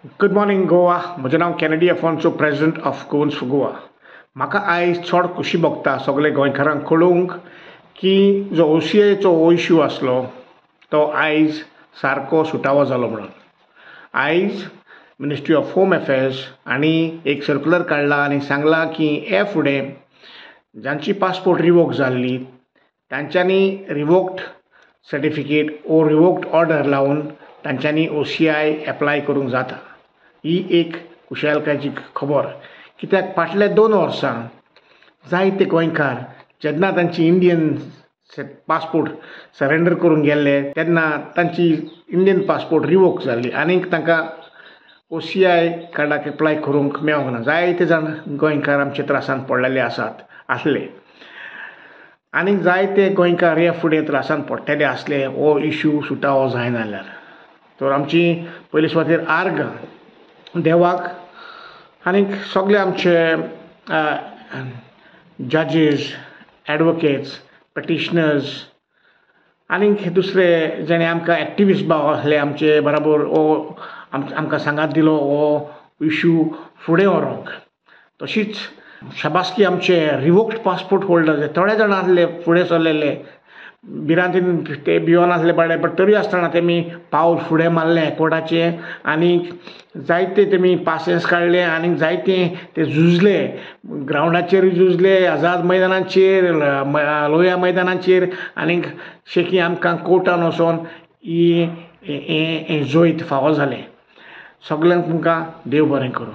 Good morning Goa. म्हजें नांव Kennedy Afonso, president of Goans for Goa. म्हाका आयज चड खोशी भोगता सगळे गोंयकारांक कळोवंक की जो OCIचो हो इश्यू आसलो तो आयज सारको सुटावो जालो म्हणून. आयज मिनिस्ट्री ऑफ होम अफेर्स आनी एक सर्क्युलर काडला आनी सांगलां की हे फुडें जांची पासपोर्ट रिवोक जाल्ली तांच्यांनी रिवोक्ड सर्टिफिकेट ओ रिवोक्ड ऑर्डर लावन तांच्यांनी OCI एप्लाय करूंक जाता. ही एक खुशालकायची खबर, कित्याक फाटल्या 2 वर्सां जायते गोंयकार जेन्ना तांची इंडियन पासपोर्ट सरेंडर करून गेल्ले तेन्ना तांची इंडियन पासपोर्ट रिवोक जाल्ली आनीक तांकां OCI कार्डाक एप्लाय करूंक मेळोंक ना. जायते जाण गोंयकार आमचे त्रासान पडलेले आसले आनीक जायते गोंयकार ह्या फुडें त्रासान पडटले आसले हो इश्यू सुटावो जायना जाल्यार. तर आमची पयले सुवातेर आर्ग देवाक आनीक सगळे आमचे जजीस, एडवोकेट्स, पिटिशनर्स आनीक दुसरे जेणे आमकां एक्टिविस्ट भाव आसले आमचे बराबर हो आमकां सांगात दिलो हो इश्यू फुडें व्हरोंक. तशीच शाबासकी आमचे रिवोक्ड पासपोर्ट होल्डर थोडे जाण आसले फुडें सरलेले, भिरांतीन ते भिवून आसले बट तरी आसतना तेमी पावल फुडें मारलें कोर्टाचें आनीक जायते तेमी पासियेंस काडले आनीक जायते ते झुजले, ग्रावंडाचेरूय झुजले, आझाद मैदानाचेर, लोहिया मैदानाचेर आनीक शेकी आमकां कोर्टान वचोन ही जैत फावो जालें. सगळ्यांक तुमकां देव बरें करूं.